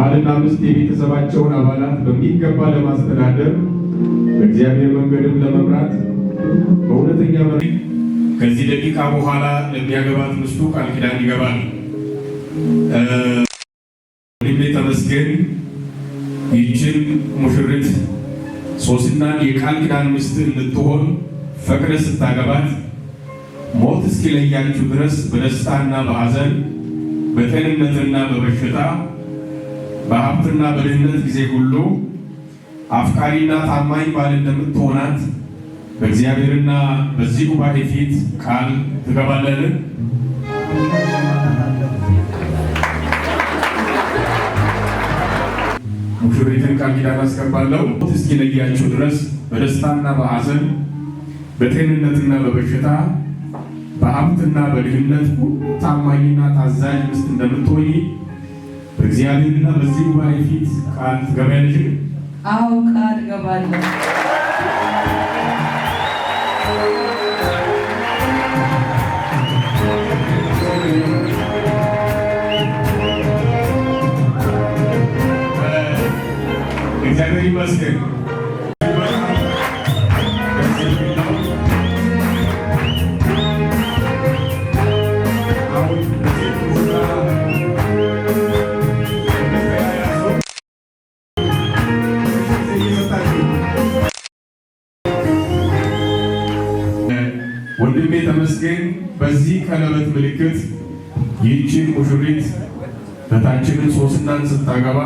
ባልና ሚስት የቤተሰባቸውን አባላት በሚገባ ለማስተዳደር በእግዚአብሔር መንገድም ለመምራት በእውነተኛ ከዚህ ደቂቃ በኋላ ለሚያገባት ሚስቱ ቃል ኪዳን ይገባል። ወንድሜ ተመስገን ይህችን ሙሽሪት ሶስናን የቃል ኪዳን ሚስት እንድትሆን ፈቅደህ ስታገባት ሞት እስኪለያችሁ ድረስ በደስታና በሐዘን በጤንነትና በበሽታ በሀብትና በድህነት ጊዜ ሁሉ አፍቃሪና ታማኝ ባል እንደምትሆናት በእግዚአብሔርና በዚህ ጉባኤ ፊት ቃል ትገባለህ? ሙሽሪትን ቃል ኪዳን አስገባለሁ ሞት እስኪለያችሁ ድረስ በደስታና በሐዘን በጤንነትና በበሽታ በሀብትና በድህነት ሁሉ ታማኝና ታዛዥ ሚስት እንደምትሆኚ በእግዚአብሔርና በዚህ ጉባኤ ፊት ቃል ትገቢያለሽ? አዎ ቃል እገባለሁ። እግዚአብሔር ይመስገን። ወንድሜ ተመስገን በዚህ ቀለበት ምልክት ይህችን ሙሽሪት እህታችንን ሶስናን ስታገባ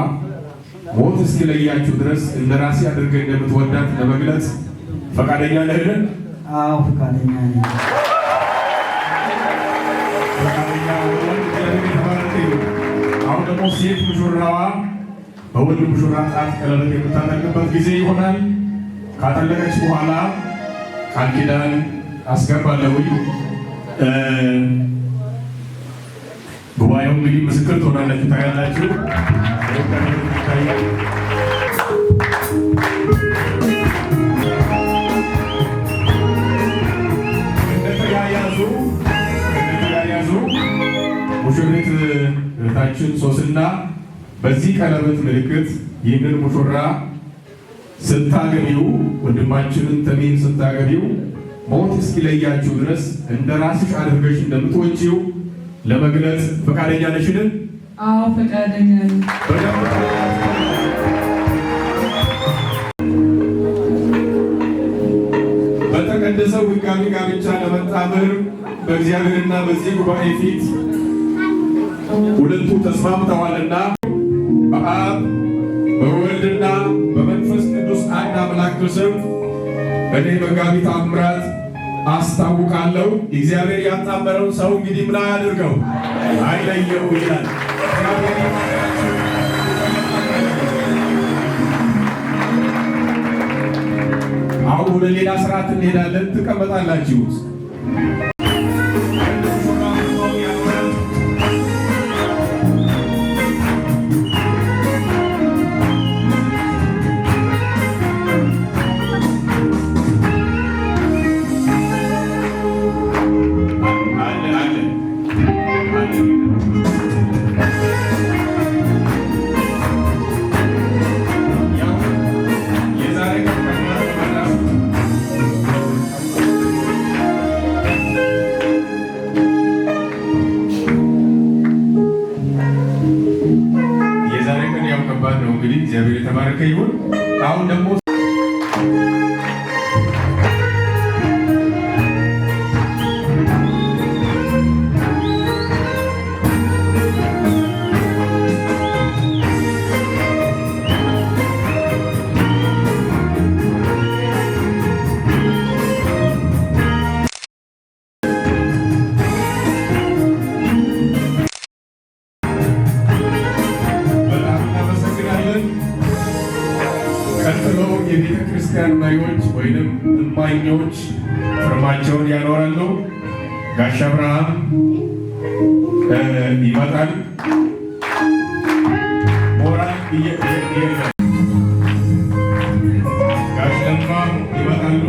ሞት እስኪለያችሁ ድረስ እንደራሴ አድርገህ እንደምትወዳት ለመግለጽ ፈቃደኛ ነህ? አዎ ፈቃደኛ ነኝ። አሁን ደግሞ ሴት ሙሽራዋ በወንድ ሙሽራ ጣት ቀለበት የምታጠልቅበት ጊዜ ይሆናል። ካጠለቀች በኋላ ቃል ኪዳን አስገባለሁ። ጉባኤው እንግዲህ ምስክር ትሆናላችሁ፣ ታያላችሁ። እንደተያያዙ ሙሽሪት እህታችን ሶስና በዚህ ቀለበት ምልክት ይህንን ሙሽራ ስታገቢው ወንድማችንን ተሜን ስታገቢው ሞት እስኪለያችሁ ድረስ እንደ ራስሽ አድርገሽ እንደምትወጪው ለመግለጽ ፈቃደኛ ነሽን? አዎ ፈቃደኛ ነኝ። በተቀደሰው ሕጋዊ ጋብቻ ለመጣመር በእግዚአብሔርና በዚህ ጉባኤ ፊት ሁለቱ ተስማምተዋልና በአብ በወልድና በመንፈስ ቅዱስ አንድ አምላክ ስም እኔ መጋቢ ታምራት አስታውቃለሁ። እግዚአብሔር ያጣመረውን ሰው እንግዲህ ምን አያድርገው? አይለየው ይላል። አሁን ወደ ሌላ ስርዓት እንሄዳለን። ትቀመጣላችሁ። እንግዲህ እግዚአብሔር የተባረከ ይሁን። አሁን ደግሞ የቤተ ክርስቲያን መሪዎች ወይንም እማኞች ፍርማቸውን ያኖራሉ። ጋሽ አብርሃም ይመጣል። ሞራል ጋሽ ለማ ይመጣሉ።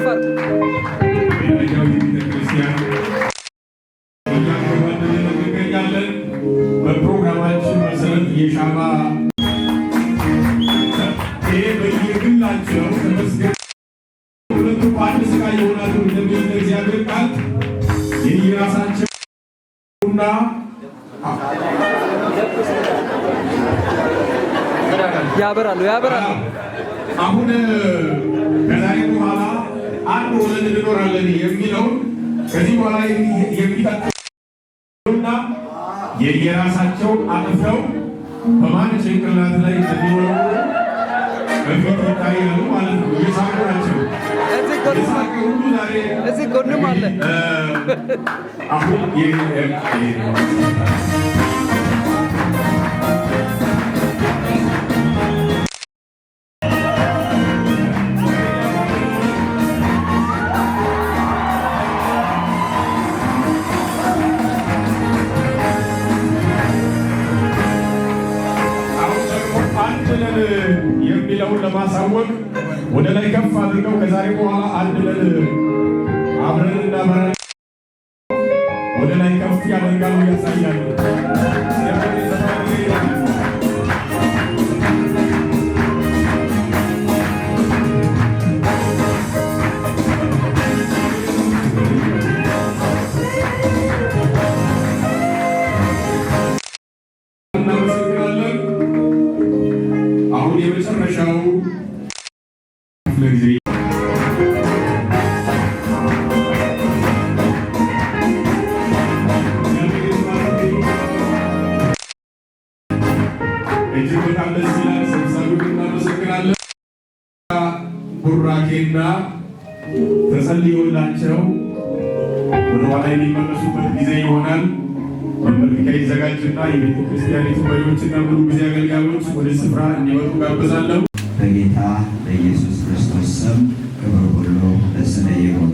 ከፈር እንገኛለን። በፕሮግራማችን መሰረት የሻማ ይሄ በየግላቸው ተመስገን ሁለቱ በአንድ ስጋ ይሆናሉ እንደሚል እግዚአብሔር ቃል የየራሳቸውና ያበራሉ። አሁን ከዛሬ በኋላ አንድ ሆነን እንኖራለን የሚለውን ከዚህ በኋላ የሚቀጥሉና የየራሳቸውን አጥፍተው በማን ጭንቅላት ላይ እንደሚወሩ በፊት ይታያሉ ማለት ነው። እየሳቁ ናቸው። የሳቁ ሁሉ ዛሬ እዚህ ጎንም አለ። አሁን የሚለውን ለማሳወቅ ወደ ላይ ከፍ አድርገው ከዛሬ በኋላ አንድ ለን አብረን እናበራለን። ወደ ላይ ከፍ ያደርጋሉ፣ ያሳያሉ። የመጨረሻው ክፍለ ጊዜ እጅግ በጣም ደስ ይላል። ሰብሳቢውን እናመሰግናለን። ቡራኬና ተጸልዮላቸው ወደ ኋላ የሚመለሱበት ጊዜ ይሆናል። መመልከቻ ይዘጋጅና የቤተ ክርስቲያኒቱ መሪዎችና ሙሉ ጊዜ አገልጋዮች ወደ ስፍራ እንዲመጡ ጋብዛለሁ። በጌታ በኢየሱስ ክርስቶስ ስም ክብር ሁሉ ለስምህ ይሁን።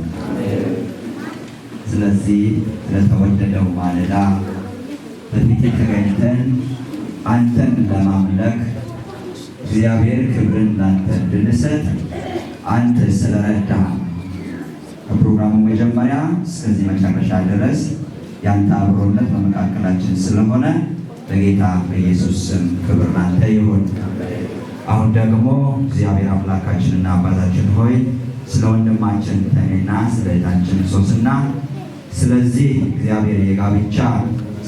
ስለዚህ ስለተወደደው ማለዳ በፊት ተገኝተን አንተን ለማምለክ እግዚአብሔር ክብርን ላንተ እንድንሰጥ አንተ ስለረዳ ከፕሮግራሙ መጀመሪያ እስከዚህ መጨረሻ ድረስ ያንተ አብሮነት በመካከላችን ስለሆነ በጌታ በኢየሱስ ስም ክብር ላንተ ይሁን። አሁን ደግሞ እግዚአብሔር አምላካችንና አባታችን ሆይ ስለ ወንድማችን ተሜና ስለ እህታችን ሶስና ስለዚህ እግዚአብሔር የጋብቻ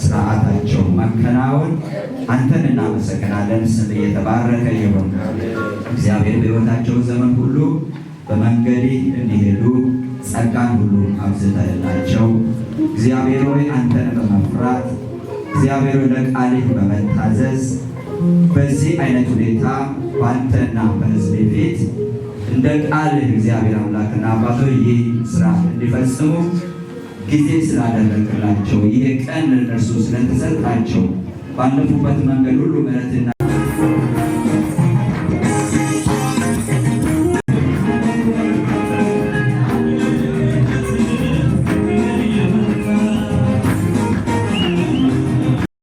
ስርዓታቸው መከናወን አንተን እናመሰግናለን። ስም የተባረከ ይሁን። እግዚአብሔር በሕይወታቸው ዘመን ሁሉ በመንገድህ እንዲሄዱ ጸጋን ሁሉ አብዝተህላቸው እግዚአብሔር ሆይ አንተን በመፍራት እግዚአብሔር ለቃልህ በመታዘዝ በዚህ አይነት ሁኔታ በአንተና በሕዝብ ፊት እንደ ቃልህ እግዚአብሔር አምላክና አባቶች ይህ ስራ እንዲፈጽሙ ጊዜ ስላደረግላቸው ይህ ቀን ለእነርሱ ስለተሰጣቸው ባለፉበት መንገድ ሁሉ ምሕረትና